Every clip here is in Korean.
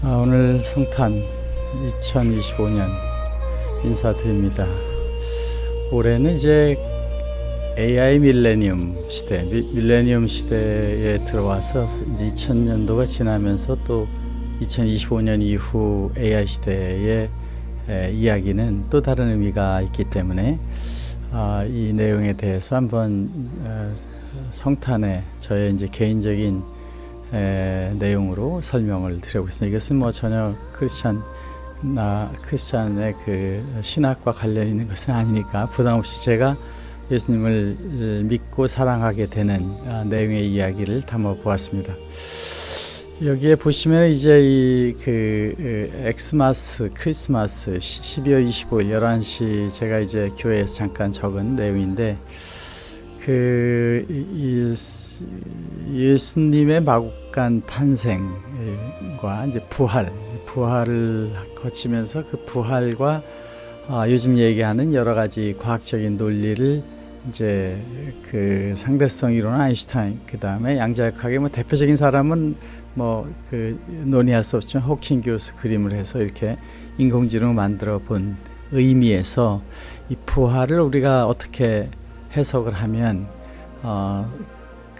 오늘 성탄 2025년 인사드립니다. 올해는 이제 AI 밀레니엄 시대, 밀레니엄 시대에 들어와서 이제 2000년도가 지나면서 또 2025년 이후 AI 시대의 이야기는 또 다른 의미가 있기 때문에 이 내용에 대해서 한번 성탄의 저의 이제 개인적인 내용으로 설명을 드려보겠습니다. 이것은 뭐 전혀 크리스찬의 그 신학과 관련 있는 것은 아니니까 부담 없이 제가 예수님을 믿고 사랑하게 되는 내용의 이야기를 담아 보았습니다. 여기에 보시면 이제 이 엑스마스 크리스마스 12월 25일 11시 제가 이제 교회에서 잠깐 적은 내용인데 예수님의 마국간 탄생과 이제 부활을 거치면서 그 부활과 요즘 얘기하는 여러 가지 과학적인 논리를 이제 그 상대성 이론 아인슈타인, 그 다음에 양자역학의 뭐 대표적인 사람은 뭐 그 논의할 수 없지만 호킹 교수 그림을 해서 이렇게 인공지능을 만들어 본 의미에서 이 부활을 우리가 어떻게 해석을 하면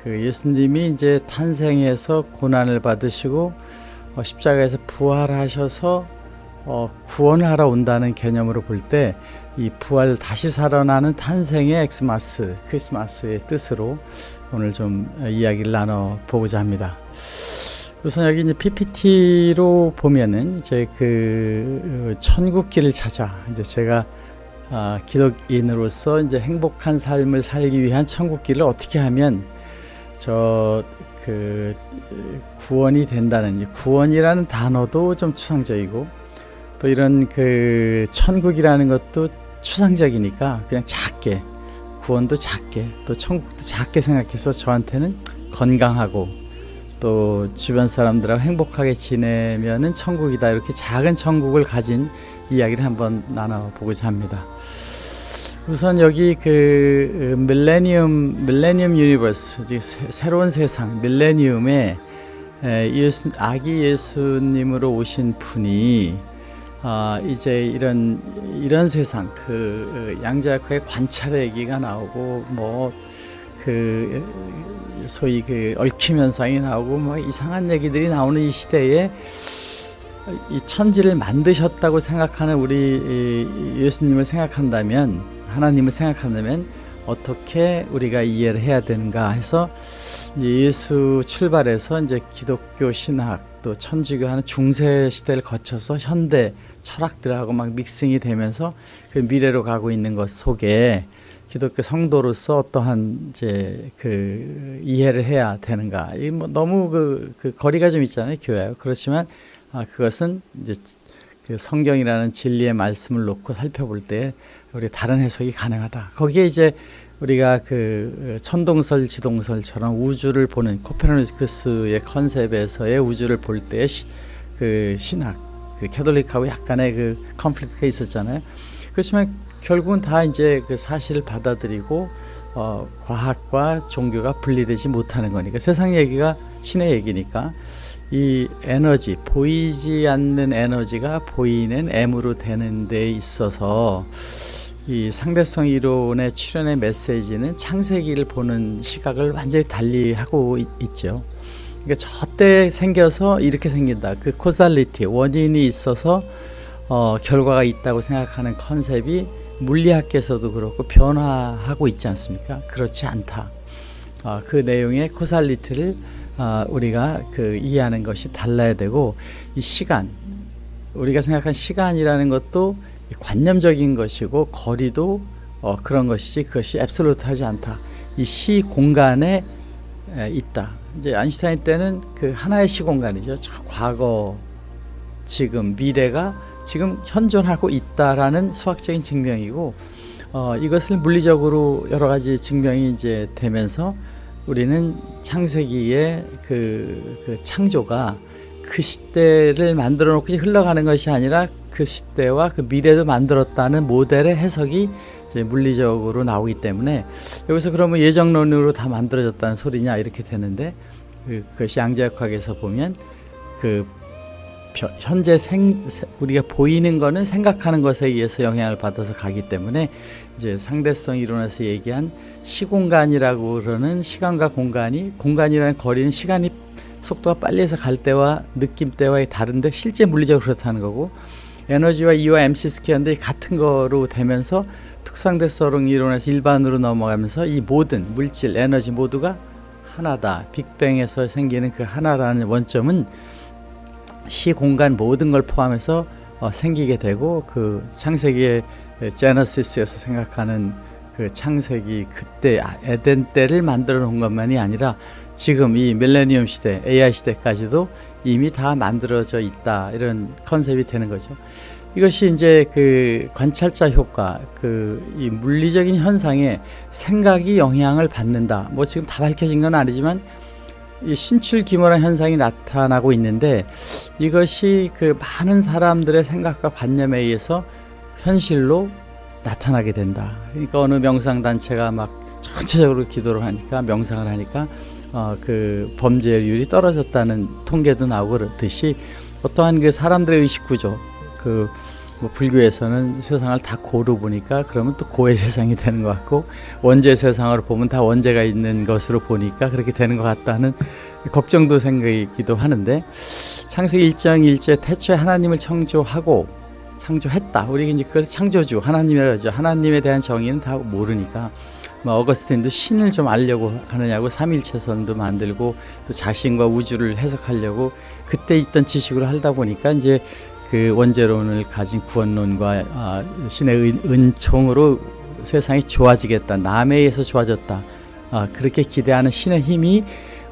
그 예수님이 이제 탄생해서 고난을 받으시고 십자가에서 부활하셔서 구원을 하러 온다는 개념으로 볼 때 이 부활 다시 살아나는 탄생의 엑스마스 크리스마스의 뜻으로 오늘 좀 이야기를 나눠보고자 합니다. 우선 여기 이제 PPT로 보면은 이제 그 천국길을 찾아 이제 제가 기독인으로서 이제 행복한 삶을 살기 위한 천국길을 어떻게 하면 구원이 된다는, 구원이라는 단어도 좀 추상적이고 또 이런 그 천국이라는 것도 추상적이니까 그냥 작게, 구원도 작게 또 천국도 작게 생각해서 저한테는 건강하고 또 주변 사람들하고 행복하게 지내면은 천국이다, 이렇게 작은 천국을 가진 이야기를 한번 나눠보고자 합니다. 우선 여기 그 밀레니엄 유니버스, 새로운 세상, 밀레니엄에 아기 예수님으로 오신 분이 이제 이런 세상, 그 양자역학의 관찰의 얘기가 나오고 뭐 그 소위 그 얽힘 현상이 나오고 뭐 이상한 얘기들이 나오는 이 시대에 이 천지를 만드셨다고 생각하는 우리 예수님을 생각한다면, 하나님을 생각한다면 어떻게 우리가 이해를 해야 되는가 해서 예수 출발해서 이제 기독교 신학 또 천주교 하는 중세 시대를 거쳐서 현대 철학들하고 막 믹싱이 되면서 그 미래로 가고 있는 것 속에 기독교 성도로서 어떠한 이제 그 이해를 해야 되는가. 이 뭐 너무 그 거리가 좀 있잖아요, 교회하고. 그렇지만 그것은 이제 그 성경이라는 진리의 말씀을 놓고 살펴볼 때 우리 다른 해석이 가능하다. 거기에 이제 우리가 그 천동설, 지동설처럼 우주를 보는 코페르니쿠스의 컨셉에서의 우주를 볼 때 그 신학, 그 캐톨릭하고 약간의 그 컨플릭트가 있었잖아요. 그렇지만 결국은 다 이제 그 사실을 받아들이고 과학과 종교가 분리되지 못하는 거니까, 세상 얘기가 신의 얘기니까 이 에너지, 보이지 않는 에너지가 보이는 M으로 되는 데 있어서 이 상대성 이론의 출현의 메시지는 창세기를 보는 시각을 완전히 달리하고 있죠. 그러니까 저때 생겨서 이렇게 생긴다, 그 코살리티, 원인이 있어서 결과가 있다고 생각하는 컨셉이 물리학계에서도 그렇고 변화하고 있지 않습니까? 그렇지 않다. 그 내용의 코살리티를 우리가 그 이해하는 것이 달라야 되고, 이 시간, 우리가 생각한 시간이라는 것도 관념적인 것이고 거리도 그런 것이지 그것이 앱솔루트하지 않다. 이 시 공간에 있다. 이제 아인슈타인 때는 그 하나의 시 공간이죠. 과거, 지금, 미래가 지금 현존하고 있다라는 수학적인 증명이고, 이것을 물리적으로 여러 가지 증명이 이제 되면서 우리는 창세기의 그 창조가 그 시대를 만들어 놓고 흘러가는 것이 아니라 그 시대와 그 미래도 만들었다는 모델의 해석이 이제 물리적으로 나오기 때문에, 여기서 그러면 예정론으로 다 만들어졌다는 소리냐 이렇게 되는데, 그것이 양자역학에서 보면 그 현재 우리가 보이는 거는 생각하는 것에 의해서 영향을 받아서 가기 때문에 이제 상대성 이론에서 얘기한 시공간이라고 그러는 시간과 공간이라는 거리는 시간이 속도가 빨리 해서 갈 때와 느낌 때와 다른데 실제 물리적으로 그렇다는 거고, 에너지와 E와 MC 스퀘어인데 같은 거로 되면서 특수상대성 이론에서 일반으로 넘어가면서 이 모든 물질, 에너지 모두가 하나다. 빅뱅에서 생기는 그 하나라는 원점은 시공간 모든 걸 포함해서 생기게 되고, 그 창세기의 제너시스에서 생각하는 그 창세기 그때 에덴 때를 만들어 놓은 것만이 아니라 지금 이 밀레니엄 시대, AI 시대까지도 이미 다 만들어져 있다, 이런 컨셉이 되는 거죠. 이것이 이제 그 관찰자 효과, 이 물리적인 현상에 생각이 영향을 받는다. 뭐 지금 다 밝혀진 건 아니지만 이 신출귀몰한 현상이 나타나고 있는데, 이것이 그 많은 사람들의 생각과 관념에 의해서 현실로 나타나게 된다. 그러니까 어느 명상단체가 막 전체적으로 기도를 하니까, 명상을 하니까 그 범죄율이 떨어졌다는 통계도 나오고 그렇듯이, 어떠한 그 사람들의 의식구조, 뭐 불교에서는 세상을 다 고로 보니까 그러면 또 고의 세상이 되는 것 같고, 원죄 세상으로 보면 다 원죄가 있는 것으로 보니까 그렇게 되는 것 같다는 걱정도 생기기도 하는데, 창세기 1장 1절 태초에 하나님을 창조했다. 우리 이제 그 창조주 하나님이라고 하죠. 하나님에 대한 정의는 다 모르니까 어거스틴도 신을 좀 알려고 하느냐고 삼일체선도 만들고 또 자신과 우주를 해석하려고 그때 있던 지식으로 하다 보니까 이제 그 원죄론을 가진 구원론과 신의 은총으로 세상이 좋아지겠다, 남에 의해서 좋아졌다, 그렇게 기대하는 신의 힘이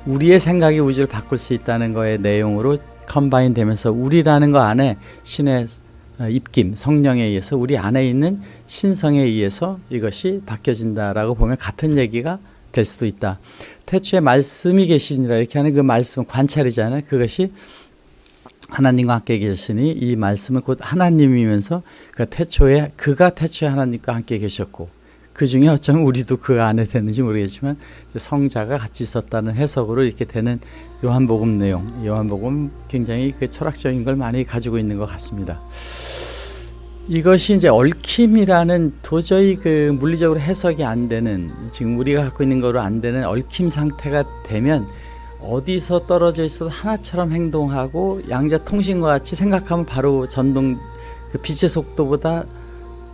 우리의 생각이 우주를 바꿀 수 있다는 거의 내용으로 컴바인 되면서 우리라는 거 안에 신의 입김, 성령에 의해서 우리 안에 있는 신성에 의해서 이것이 바뀌어진다라고 보면 같은 얘기가 될 수도 있다. 태초에 말씀이 계시니라 이렇게 하는 그 말씀은 관찰이잖아요. 그것이 하나님과 함께 계시니 이 말씀은 곧 하나님이면서 그가 태초에 하나님과 함께 계셨고, 그 중에 어쩌면 우리도 그 안에 되는지 모르겠지만 성자가 같이 있었다는 해석으로 이렇게 되는 요한복음 내용, 요한복음 굉장히 그 철학적인 걸 많이 가지고 있는 것 같습니다. 이것이 이제 얽힘이라는 도저히 그 물리적으로 해석이 안 되는, 지금 우리가 갖고 있는 거로 안 되는 얽힘 상태가 되면 어디서 떨어져 있어도 하나처럼 행동하고 양자통신과 같이 생각하면 바로 전동, 그 빛의 속도보다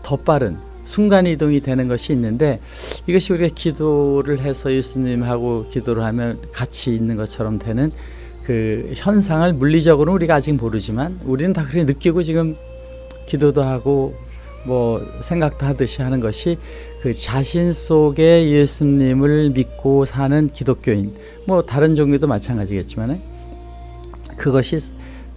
더 빠른 순간이동이 되는 것이 있는데, 이것이 우리가 기도를 해서 예수님하고 기도를 하면 같이 있는 것처럼 되는 그 현상을 물리적으로 우리가 아직 모르지만 우리는 다 그렇게 느끼고 지금 기도도 하고 뭐 생각도 하듯이 하는 것이 그 자신 속에 예수님을 믿고 사는 기독교인, 뭐 다른 종교도 마찬가지겠지만 그것이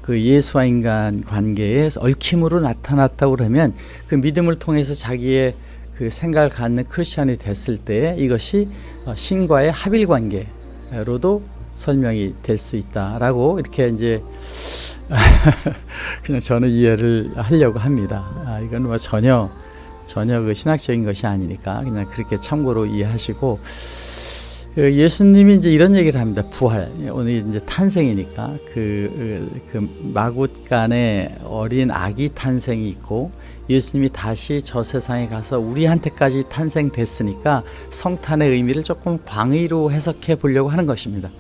그 예수와 인간 관계에 얽힘으로 나타났다고 그러면 그 믿음을 통해서 자기의 그 생각을 갖는 크리스찬이 됐을 때 이것이 신과의 합일 관계로도 설명이 될 수 있다라고 이렇게 이제 그냥 저는 이해를 하려고 합니다. 이건 뭐 전혀 그 신학적인 것이 아니니까 그냥 그렇게 참고로 이해하시고, 예수님이 이제 이런 얘기를 합니다. 부활, 오늘 이제 탄생이니까 그 마굿간에 어린 아기 탄생이 있고 예수님이 다시 저 세상에 가서 우리한테까지 탄생됐으니까 성탄의 의미를 조금 광의로 해석해 보려고 하는 것입니다.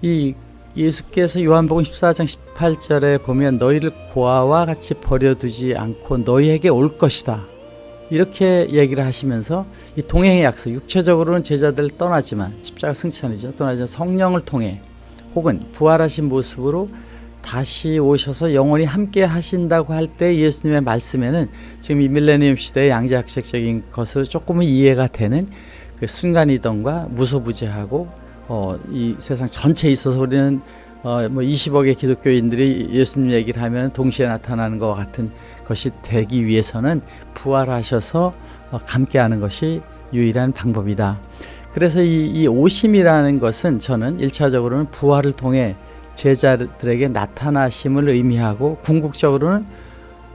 이 예수께서 요한복음 14장 18절에 보면 너희를 고아와 같이 버려두지 않고 너희에게 올 것이다, 이렇게 얘기를 하시면서 이 동행의 약속, 육체적으로는 제자들을 떠나지만 십자가 승천이죠. 떠나지만 성령을 통해 혹은 부활하신 모습으로 다시 오셔서 영원히 함께 하신다고 할 때 예수님의 말씀에는 지금 이 밀레니엄 시대의 양자학적인 것으로 조금은 이해가 되는 그 순간이동과 무소부재하고 이 세상 전체에 있어서 우리는 뭐 20억의 기독교인들이 예수님 얘기를 하면 동시에 나타나는 것과 같은 것이 되기 위해서는 부활하셔서 함께하는 것이 유일한 방법이다. 그래서 이 오심이라는 것은 저는 1차적으로는 부활을 통해 제자들에게 나타나심을 의미하고, 궁극적으로는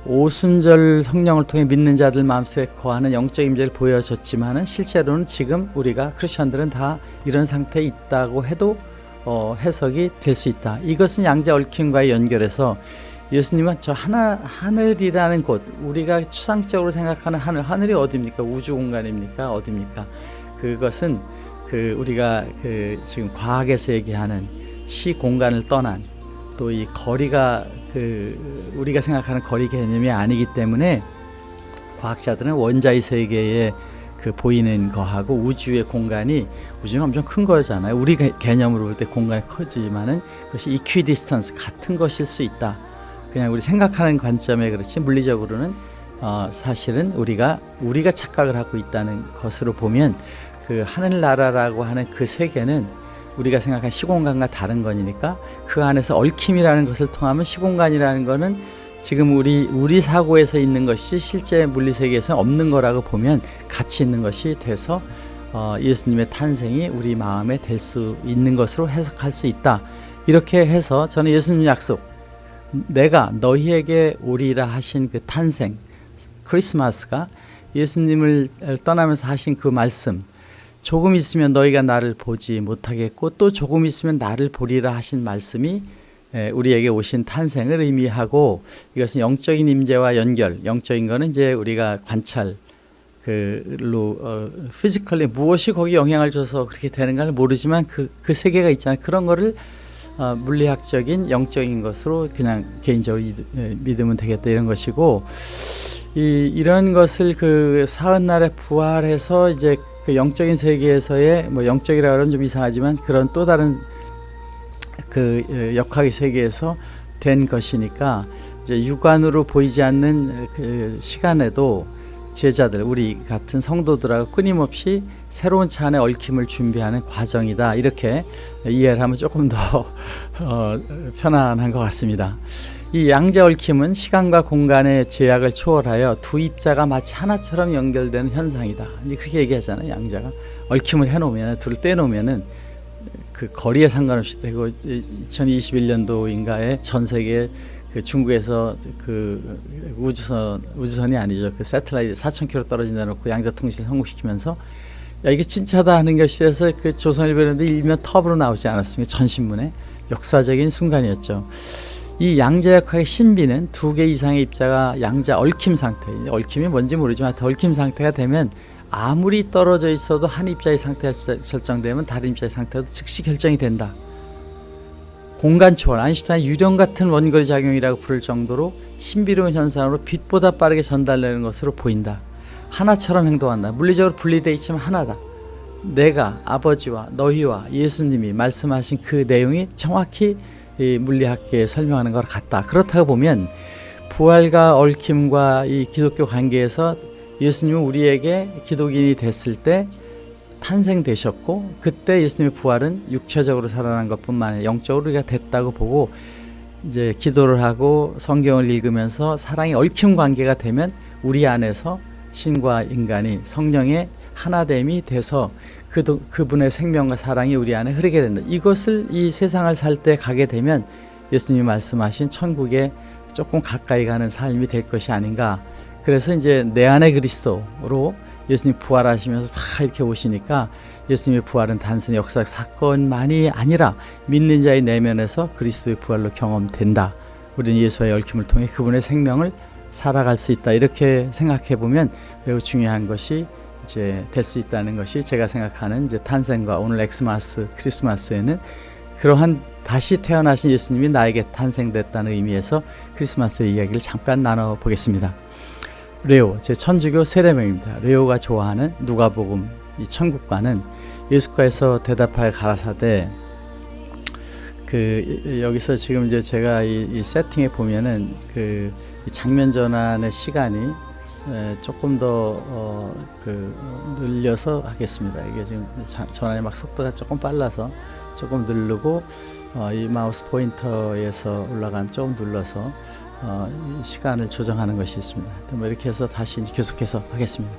오순절 성령을 통해 믿는 자들 마음속에 거하는 영적 임재를 보여줬지만은 실제로는 지금 우리가 크리스천들은 다 이런 상태에 있다고 해도 해석이 될 수 있다. 이것은 양자 얽힘과의 연결해서 예수님은 저 하늘이라는 곳, 우리가 추상적으로 생각하는 하늘이 어디입니까? 우주 공간입니까? 어디입니까? 그것은 우리가 지금 과학에서 얘기하는 시 공간을 떠난 또 이 거리가 우리가 생각하는 거리 개념이 아니기 때문에 과학자들은 원자의 세계에 보이는 거하고 우주의 공간이, 우주는 엄청 큰 거잖아요. 우리 개념으로 볼 때 공간이 커지지만은 그것이 이퀴디스턴스, 같은 것일 수 있다. 그냥 우리 생각하는 관점에 그렇지, 물리적으로는 사실은 우리가 착각을 하고 있다는 것으로 보면 하늘나라라고 하는 그 세계는 우리가 생각한 시공간과 다른 거니까 그 안에서 얽힘이라는 것을 통하면 시공간이라는 거는 지금 우리 사고에서 있는 것이 실제 물리세계에서는 없는 거라고 보면 가치 있는 것이 돼서 예수님의 탄생이 우리 마음에 될 수 있는 것으로 해석할 수 있다. 이렇게 해서 저는 예수님 약속, 내가 너희에게 오리라 하신 그 탄생, 크리스마스가 예수님을 떠나면서 하신 그 말씀, 조금 있으면 너희가 나를 보지 못하겠고 또 조금 있으면 나를 보리라 하신 말씀이 우리에게 오신 탄생을 의미하고, 이것은 영적인 임재와 연결, 영적인 거는 이제 우리가 관찰, 피지컬리 무엇이 거기 영향을 줘서 그렇게 되는가를 모르지만 그 세계가 있잖아요. 그런 거를 물리학적인 영적인 것으로 그냥 개인적으로 믿으면 되겠다, 이런 것이고, 이런 것을 사흘날에 부활해서 이제 영적인 세계에서의, 영적이라 그러면 좀 이상하지만 그런 또 다른 역학의 세계에서 된 것이니까, 이제 육안으로 보이지 않는 시간에도 제자들, 우리 같은 성도들하고 끊임없이 새로운 차 안에 얽힘을 준비하는 과정이다. 이렇게 이해를 하면 조금 더 편안한 것 같습니다. 이 양자 얽힘은 시간과 공간의 제약을 초월하여 두 입자가 마치 하나처럼 연결되는 현상이다. 그렇게 얘기하잖아요. 양자가 얽힘을 해놓으면, 둘을 떼놓으면은 거리에 상관없이 되고, 2021년도인가에 전 세계 중국에서 우주선이 아니죠. 새틀라이트 4,000km 떨어진 데 놓고 양자 통신 성공시키면서 이게 진짜다 하는 것이 돼서 조선일보에 일면 톱으로 나오지 않았습니까? 전신문에. 역사적인 순간이었죠. 이 양자역학의 신비는 두 개 이상의 입자가 양자 얽힘 상태, 얽힘이 뭔지 모르지만 얽힘 상태가 되면 아무리 떨어져 있어도 한 입자의 상태가 결정되면 다른 입자의 상태도 즉시 결정이 된다. 공간 초월, 아인슈타인 유령 같은 원거리 작용이라고 부를 정도로 신비로운 현상으로 빛보다 빠르게 전달되는 것으로 보인다. 하나처럼 행동한다. 물리적으로 분리되어 있지만 하나다. 내가 아버지와 너희와 예수님이 말씀하신 그 내용이 정확히 이 물리학계에 설명하는 것 같다. 그렇다고 보면 부활과 얽힘과 이 기독교 관계에서 예수님은 우리에게 기독인이 됐을 때 탄생되셨고, 그때 예수님의 부활은 육체적으로 살아난 것뿐만 아니라 영적으로 우리가 됐다고 보고, 이제 기도를 하고 성경을 읽으면서 사랑의 얽힘 관계가 되면 우리 안에서 신과 인간이 성령의 하나됨이 돼서 그분의 생명과 사랑이 우리 안에 흐르게 된다. 이것을 이 세상을 살 때 가게 되면 예수님이 말씀하신 천국에 조금 가까이 가는 삶이 될 것이 아닌가. 그래서 이제 내 안에 그리스도로 예수님 부활하시면서 다 이렇게 오시니까 예수님의 부활은 단순히 역사적 사건만이 아니라 믿는 자의 내면에서 그리스도의 부활로 경험된다. 우리는 예수와의 얽힘을 통해 그분의 생명을 살아갈 수 있다. 이렇게 생각해 보면 매우 중요한 것이 이제 될 수 있다는 것이 제가 생각하는 이제 탄생과 오늘 엑스마스 크리스마스에는 그러한 다시 태어나신 예수님이 나에게 탄생됐다는 의미에서 크리스마스의 이야기를 잠깐 나눠 보겠습니다. 레오, 제 천주교 세례명입니다. 레오가 좋아하는 누가복음 이 천국과는 예수께서 대답하여 가라사대, 여기서 지금 이제 제가 이 세팅에 보면은 이 장면 전환의 시간이 조금 더 늘려서 하겠습니다. 이게 지금 전환이 막 속도가 조금 빨라서 조금 누르고 이 마우스 포인터에서 올라간 조금 눌러서 이 시간을 조정하는 것이 있습니다. 뭐 이렇게 해서 다시 계속해서 하겠습니다.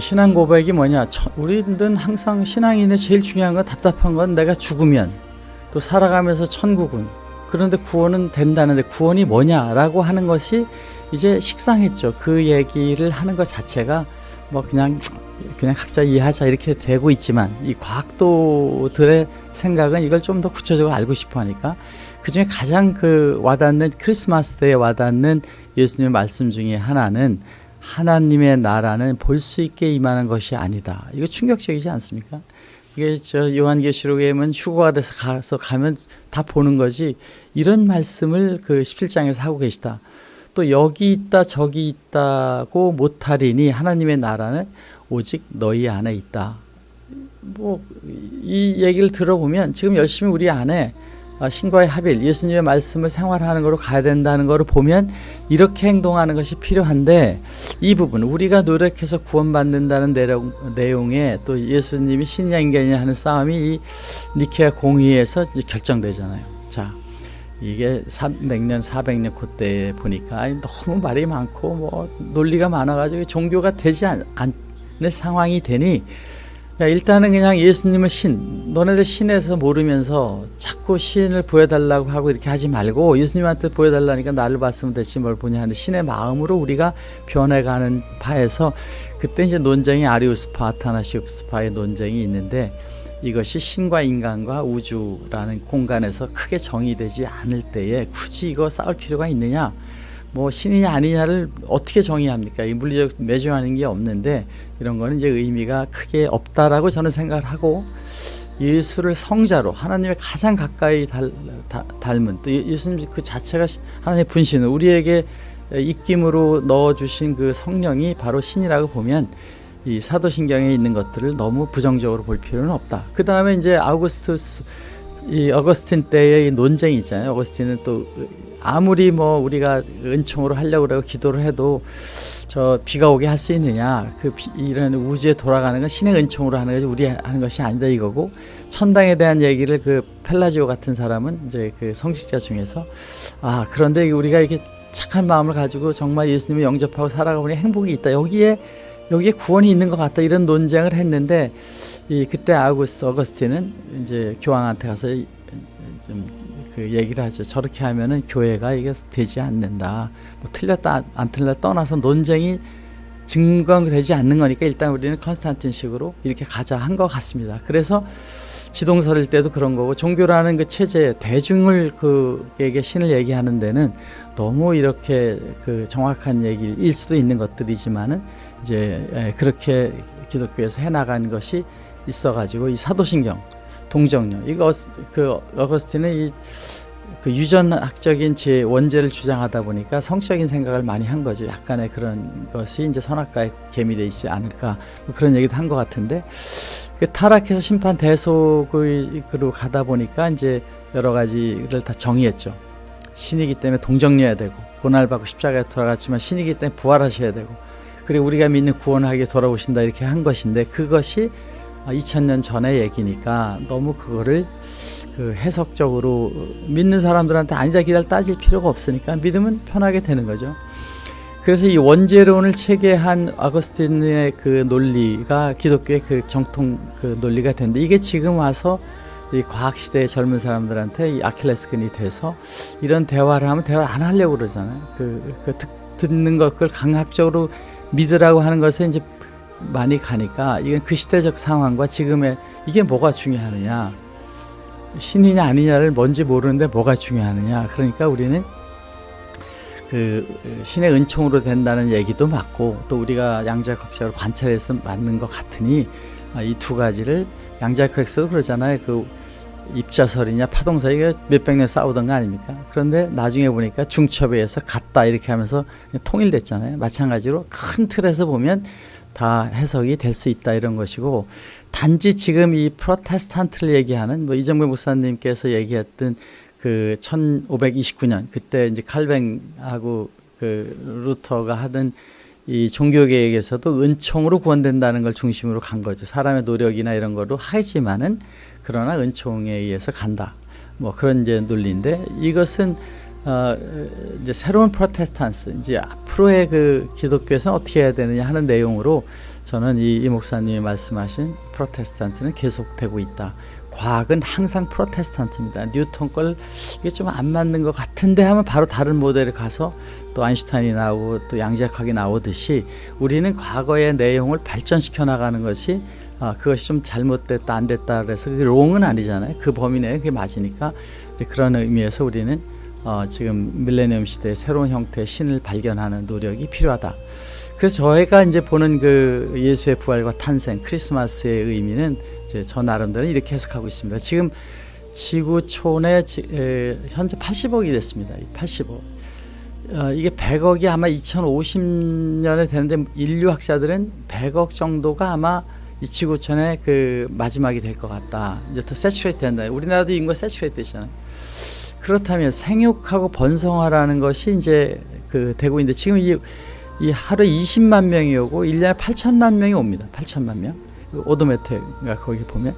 신앙 고백이 뭐냐? 우리는 항상 신앙인의 제일 중요한 건, 답답한 건 내가 죽으면 또 살아가면서 천국은, 그런데 구원은 된다는데 구원이 뭐냐라고 하는 것이 이제 식상했죠. 그 얘기를 하는 것 자체가 뭐 그냥 그냥 각자 이해하자 이렇게 되고 있지만 이 과학도들의 생각은 이걸 좀 더 구체적으로 알고 싶어 하니까 그중에 가장 그 와닿는 크리스마스 때에 와닿는 예수님의 말씀 중에 하나는 하나님의 나라는 볼 수 있게 임하는 것이 아니다. 이거 충격적이지 않습니까? 이게 저 요한계시록에 보면 휴거가 돼서 가면 다 보는 거지 이런 말씀을 그 17장에서 하고 계시다. 또 여기 있다 저기 있다고 못하리니 하나님의 나라는 오직 너희 안에 있다. 뭐 이 얘기를 들어보면 지금 열심히 우리 안에 신과의 합일, 예수님의 말씀을 생활하는 거로 가야 된다는 거를 보면 이렇게 행동하는 것이 필요한데 이 부분 우리가 노력해서 구원받는다는 내용에 또 예수님이 신이냐 인간이냐 하는 싸움이 이 니케아 공의에서 결정되잖아요. 자, 이게 300년 400년 그때 보니까 너무 말이 많고 뭐 논리가 많아가지고 종교가 되지 않는 상황이 되니 야, 일단은 그냥 예수님은 신, 너네들 신에서 모르면서 자꾸 신을 보여달라고 하고 이렇게 하지 말고 예수님한테 보여달라니까 나를 봤으면 됐지 뭘 보냐 하는 신의 마음으로 우리가 변해가는 파에서 그때 이제 논쟁이 아리우스파, 아타나시우스파의 논쟁이 있는데 이것이 신과 인간과 우주라는 공간에서 크게 정의되지 않을 때에 굳이 이거 싸울 필요가 있느냐? 뭐 신이냐 아니냐를 어떻게 정의합니까? 이 물리적 매주하는 게 없는데 이런 거는 이제 의미가 크게 없다라고 저는 생각을 하고 예수를 성자로 하나님의 가장 가까이 닮은 또 예수님 그 자체가 하나님의 분신을 우리에게 입김으로 넣어주신 그 성령이 바로 신이라고 보면 이 사도신경에 있는 것들을 너무 부정적으로 볼 필요는 없다. 그 다음에 이제 어거스틴 때의 논쟁이 있잖아요. 어거스틴은 또 아무리 뭐 우리가 은총으로 하려고 그러고 기도를 해도 저 비가 오게 할 수 있느냐. 이런 우주에 돌아가는 건 신의 은총으로 하는 거지 우리 하는 것이 아니다 이거고 천당에 대한 얘기를 그 펠라지오 같은 사람은 이제 그 성직자 중에서 그런데 우리가 이렇게 착한 마음을 가지고 정말 예수님을 영접하고 살아가보니 행복이 있다. 여기에 구원이 있는 것 같다. 이런 논쟁을 했는데 그때 어거스틴은 이제 교황한테 가서 좀 그 얘기를 하죠. 저렇게 하면은 교회가 이게 되지 않는다. 뭐 틀렸다 안 틀렸다 떠나서 논쟁이 증거되지 않는 거니까 일단 우리는 컨스탄틴식으로 이렇게 가자 한 것 같습니다. 그래서 지동설일 때도 그런 거고 종교라는 그 체제 대중을 그에게 신을 얘기하는 데는 너무 이렇게 그 정확한 얘기일 수도 있는 것들이지만은 이제 그렇게 기독교에서 해나간 것이 있어가지고 이 사도신경 동정녀 이거 그 어거스틴은 그 유전학적인 제 원죄를 주장하다 보니까 성적인 생각을 많이 한 거죠. 약간의 그런 것이 이제 선악과에 개미되어 있지 않을까 뭐 그런 얘기도 한 것 같은데 그 타락해서 심판 대속으로 가다 보니까 이제 여러 가지를 다 정의했죠. 신이기 때문에 동정녀야 되고 고난받고 십자가에 돌아갔지만 신이기 때문에 부활하셔야 되고 그리고 우리가 믿는 구원하게 돌아오신다 이렇게 한 것인데 그것이 2000년 전의 얘기니까 너무 그거를 그 해석적으로 믿는 사람들한테 아니다 기다려 따질 필요가 없으니까 믿으면 편하게 되는 거죠. 그래서 이 원죄론을 체계한 아거스틴의 그 논리가 기독교의 그 정통 그 논리가 된데 이게 지금 와서 이 과학 시대의 젊은 사람들한테 이 아킬레스건이 돼서 이런 대화를 하면 대화를 안 하려고 그러잖아요. 듣는 것 그걸 강압적으로 믿으라고 하는 것에 이제 많이 가니까 이건 그 시대적 상황과 지금의 이게 뭐가 중요하느냐 신이냐 아니냐를 뭔지 모르는데 뭐가 중요하느냐 그러니까 우리는 그 신의 은총으로 된다는 얘기도 맞고 또 우리가 양자역학적으로 관찰해서 맞는 것 같으니 이 두 가지를 양자역학에서도 그러잖아요. 그 입자설이냐 파동설이 몇백 년 싸우던 거 아닙니까? 그런데 나중에 보니까 중첩에 의해서 같다 이렇게 하면서 통일됐잖아요. 마찬가지로 큰 틀에서 보면 다 해석이 될 수 있다 이런 것이고 단지 지금 이 프로테스탄트를 얘기하는 뭐 이정배 목사님께서 얘기했던 그 1529년 그때 이제 칼뱅하고 그 루터가 하던 이 종교개혁에서도 은총으로 구원된다는 걸 중심으로 간 거죠. 사람의 노력이나 이런 거로 하지만은 그러나 은총에 의해서 간다. 뭐 그런 이제 논리인데 이것은 이제 새로운 프로테스탄트 이제 앞으로의 그 기독교에서는 어떻게 해야 되느냐 하는 내용으로 저는 이 목사님이 말씀하신 프로테스탄트는 계속되고 있다. 과학은 항상 프로테스탄트입니다. 뉴턴 걸 이게 좀 안 맞는 것 같은데 하면 바로 다른 모델에 가서 또 아인슈타인이 나오고 또 양자역학이 나오듯이 우리는 과거의 내용을 발전시켜 나가는 것이 그것이 좀 잘못됐다 안 됐다 그래서 그게 롱은 아니잖아요. 그 범위 내에 그게 맞으니까 이제 그런 의미에서 우리는 지금 밀레니엄 시대의 새로운 형태의 신을 발견하는 노력이 필요하다. 그래서 저희가 이제 보는 그 예수의 부활과 탄생, 크리스마스의 의미는 이제 저 나름대로 이렇게 해석하고 있습니다. 지금 지구촌에 현재 80억이 됐습니다. 80억. 이게 100억이 아마 2050년에 되는데 인류학자들은 100억 정도가 아마 이 지구촌의 그 마지막이 될 것 같다. 이제 더 세츄레이트 된다. 우리나라도 인구가 세츄레이트 되잖아요. 그렇다면 생육하고 번성하라는 것이 이제 그 되고 있는데 지금 이 하루에 20만 명이 오고 1년에 8천만 명이 옵니다. 8천만 명. 오도메트가 거기 보면.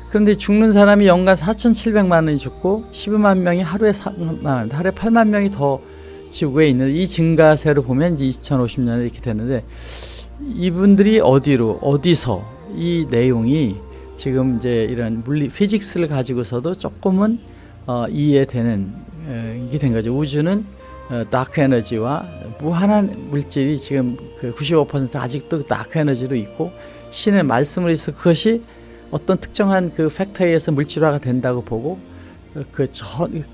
그런데 죽는 사람이 연간 4,700만 원이 죽고 15만 명이 하루에 4만 원, 하루에 8만 명이 더 지구에 있는 이 증가세로 보면 이제 2050년에 이렇게 되는데 이분들이 어디서 이 내용이 지금 이제 이런 피직스를 가지고서도 조금은 이해되는 이게 된 거죠. 우주는 다크 에너지와 무한한 물질이 지금 그 95% 아직도 다크 에너지로 있고 신의 말씀을 해서 그것이 어떤 특정한 그 팩터에 의해서 물질화가 된다고 보고 그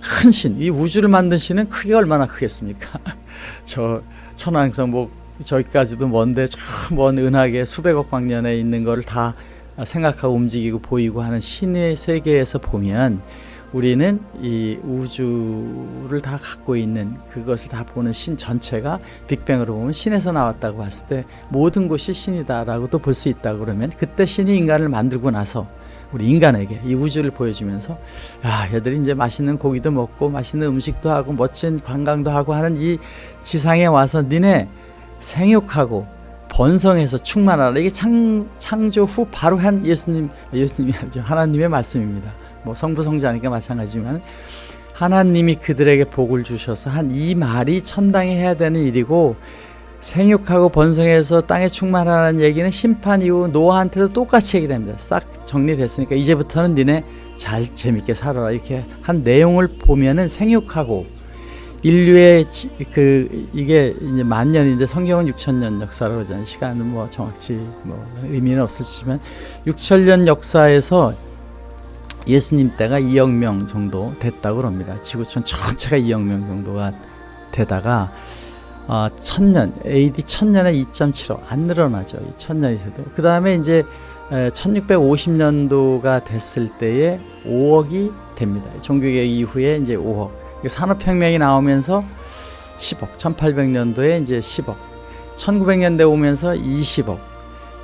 큰 신, 이 우주를 만든 신은 크기가 얼마나 크겠습니까? 저 천왕성 뭐 저기까지도 먼데 저 먼 은하계 수백억 광년에 있는 거를 다 생각하고 움직이고 보이고 하는 신의 세계에서 보면 우리는 이 우주를 다 갖고 있는 그것을 다 보는 신 전체가 빅뱅으로 보면 신에서 나왔다고 봤을 때 모든 곳이 신이다라고도 볼 수 있다 그러면 그때 신이 인간을 만들고 나서 우리 인간에게 이 우주를 보여주면서 야, 얘들이 이제 맛있는 고기도 먹고 맛있는 음식도 하고 멋진 관광도 하고 하는 이 지상에 와서 니네 생육하고 번성해서 충만하라. 이게 창조 후 바로 한 예수님이 아니죠. 하나님의 말씀입니다. 뭐 성부 성자니까 마찬가지지만 하나님이 그들에게 복을 주셔서 한 이 말이 천당에 해야 되는 일이고 생육하고 번성해서 땅에 충만하라는 얘기는 심판 이후 노아한테도 똑같이 얘기를 합니다. 싹 정리됐으니까 이제부터는 니네 잘 재밌게 살아라 이렇게 한 내용을 보면은 생육하고 인류의 이게 이제 10,000년인데 성경은 6,000년 역사라고 하잖아요. 시간은 뭐 정확히 뭐 의미는 없었지만 6,000년 역사에서 예수님 때가 2억 명 정도 됐다고 합니다. 지구촌 전체가 2억 명 정도가 되다가 1000년, AD 1000년에 2.75 안 늘어나죠. 1000년이 돼도. 그 다음에 이제 1650년도가 됐을 때에 5억이 됩니다. 종교개혁 이후에 이제 5억. 산업혁명이 나오면서 10억, 1800년도에 이제 10억, 1900년대 오면서 20억.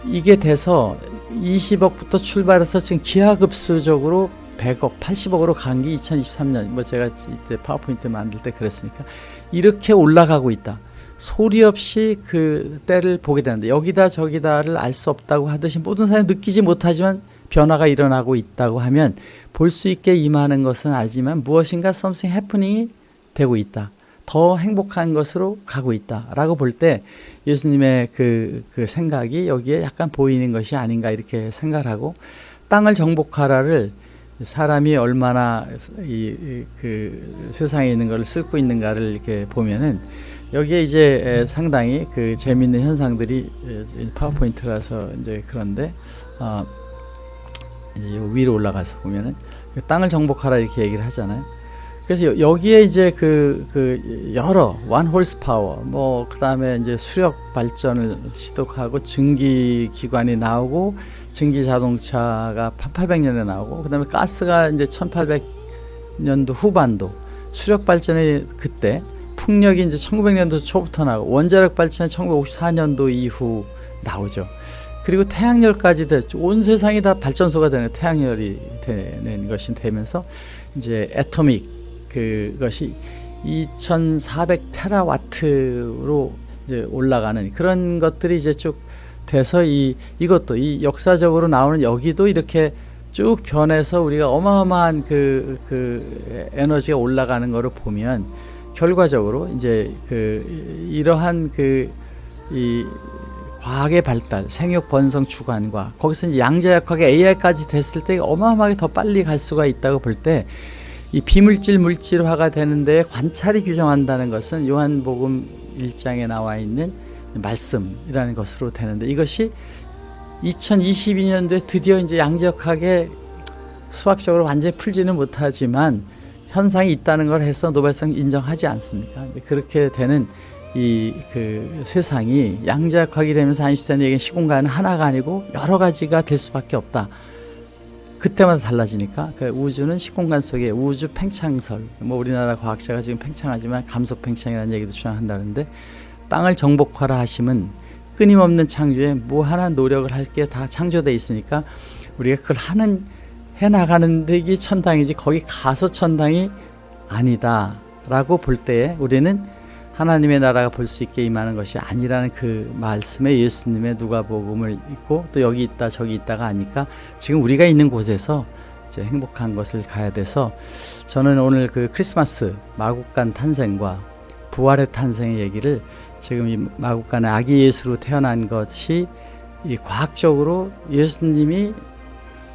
이게 돼서 20억부터 출발해서 지금 기하급수적으로 100억, 80억으로 간 게 2023년. 뭐 제가 이때 파워포인트 만들 때 그랬으니까 이렇게 올라가고 있다. 소리 없이 그 때를 보게 되는데 여기다 저기다를 알 수 없다고 하듯이 모든 사람이 느끼지 못하지만 변화가 일어나고 있다고 하면 볼 수 있게 임하는 것은 알지만 무엇인가 something happening이 되고 있다. 더 행복한 것으로 가고 있다라고 볼 때 예수님의 그 생각이 여기에 약간 보이는 것이 아닌가 이렇게 생각하고 땅을 정복하라를 사람이 얼마나 그 세상에 있는 것을 쓰고 있는가를 이렇게 보면은 여기에 이제 상당히 그 재미있는 현상들이 파워포인트라서 이제 그런데 이제 위로 올라가서 보면은 땅을 정복하라 이렇게 얘기를 하잖아요. 그래서 여기에 이제 그 여러 원 홀스 파워 뭐 그다음에 이제 수력 발전을 시도하고 증기 기관이 나오고 증기 자동차가 1800년에 나오고 그다음에 가스가 이제 1800년도 후반도 수력 발전이 그때 풍력이 이제 1900년도 초부터 나오고 원자력 발전이 1954년도 이후 나오죠. 그리고 태양열까지 됐죠. 온 세상이 다 발전소가 되는 태양열이 되는 것이 되면서 이제 애토믹 그것이 2400 테라와트로 이제 올라가는 그런 것들이 이제 쭉 돼서 이것도 이 역사적으로 나오는 여기도 이렇게 쭉 변해서 우리가 어마어마한 그 에너지가 올라가는 거를 보면 결과적으로 이제 이러한 이 과학의 발달, 생육 번성 주관과 거기서 이제 양자역학의 AI까지 됐을 때 어마어마하게 더 빨리 갈 수가 있다고 볼 때 이 비물질 물질화가 되는데 관찰이 규정한다는 것은 요한복음 1장에 나와 있는 말씀이라는 것으로 되는데 이것이 2022년도에 드디어 이제 양자역학에 수학적으로 완전히 풀지는 못하지만 현상이 있다는 걸 해서 노벨상 인정하지 않습니까? 그렇게 되는 이 그 세상이 양자역학이 되면서 아인슈타인이 얘기한 시공간은 하나가 아니고 여러 가지가 될 수밖에 없다. 그때마다 달라지니까 그 우주는 시공간 속에 우주 팽창설, 뭐 우리나라 과학자가 지금 팽창하지만 감속 팽창이라는 얘기도 주장한다는데 땅을 정복하라 하심은 끊임없는 창조에 무한한 노력을 할 게 다 창조되어 있으니까 우리가 그걸 해나가는 데이 천당이지 거기 가서 천당이 아니다 라고 볼 때에 우리는 하나님의 나라가 볼 수 있게 임하는 것이 아니라는 그 말씀에 예수님의 누가복음을 읽고 또 여기 있다 저기 있다가 아니까 지금 우리가 있는 곳에서 이제 행복한 것을 가야 돼서 저는 오늘 그 크리스마스 마국간 탄생과 부활의 탄생의 얘기를 지금 이 마국간의 아기 예수로 태어난 것이 이 과학적으로 예수님이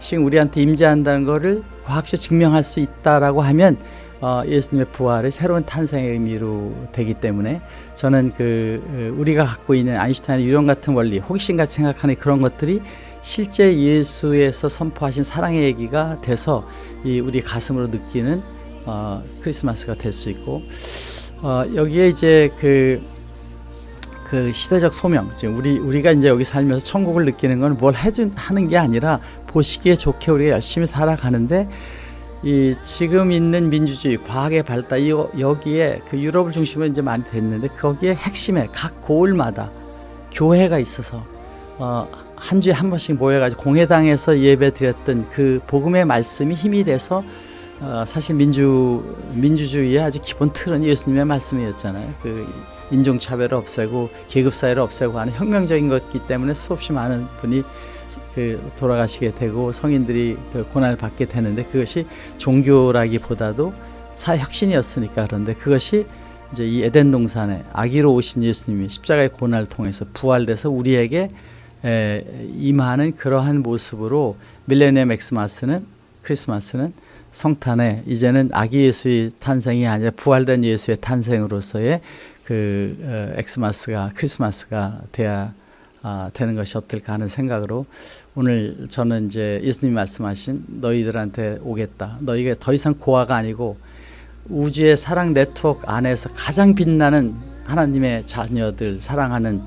지금 우리한테 임재한다는 것을 과학적으로 증명할 수 있다라고 하면 예수님의 부활의 새로운 탄생의 의미로 되기 때문에 저는 우리가 갖고 있는 아인슈타인의 유령 같은 원리, 호기심같이 생각하는 그런 것들이 실제 예수에서 선포하신 사랑의 얘기가 돼서 이 우리 가슴으로 느끼는 크리스마스가 될 수 있고 여기에 이제 그 시대적 소명, 지금 우리가 이제 여기 살면서 천국을 느끼는 건 뭘 하는 게 아니라 보시기에 좋게 우리가 열심히 살아가는데 이 지금 있는 민주주의, 과학의 발달, 여기에 그 유럽을 중심으로 이제 많이 됐는데 거기에 핵심에 각 고을마다 교회가 있어서 한 주에 한 번씩 모여가지고 공회당에서 예배 드렸던 그 복음의 말씀이 힘이 돼서 사실 민주주의의 아주 기본 틀은 예수님의 말씀이었잖아요. 그 인종차별을 없애고 계급사회를 없애고 하는 혁명적인 것이기 때문에 수없이 많은 분이 돌아가시게 되고 성인들이 고난을 받게 되는데 그것이 종교라기보다도 사회혁신이었으니까. 그런데 그것이 이제 이 에덴 동산에 아기로 오신 예수님이 십자가의 고난을 통해서 부활돼서 우리에게 임하는 그러한 모습으로 밀레니엄 크리스마스는 성탄에 이제는 아기 예수의 탄생이 아니라 부활된 예수의 탄생으로서의 크리스마스가 돼야 되는 것이 어떨까 하는 생각으로 오늘 저는 이제 예수님이 말씀하신 너희들한테 오겠다. 너희가 더 이상 고아가 아니고 우주의 사랑 네트워크 안에서 가장 빛나는 하나님의 자녀들 사랑하는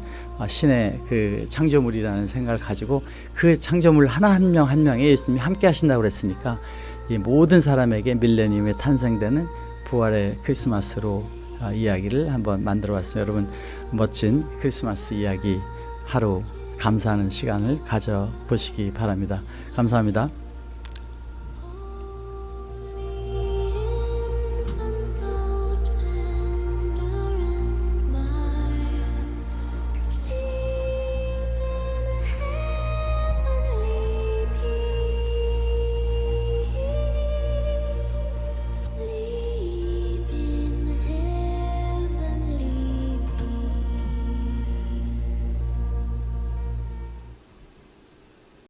신의 그 창조물이라는 생각을 가지고 그 창조물 한 명 한 명에 예수님이 함께 하신다고 그랬으니까 이 모든 사람에게 밀레니엄에 탄생되는 부활의 크리스마스로 이야기를 한번 만들어 봤습니다. 여러분 멋진 크리스마스 이야기 하루 감사하는 시간을 가져보시기 바랍니다. 감사합니다.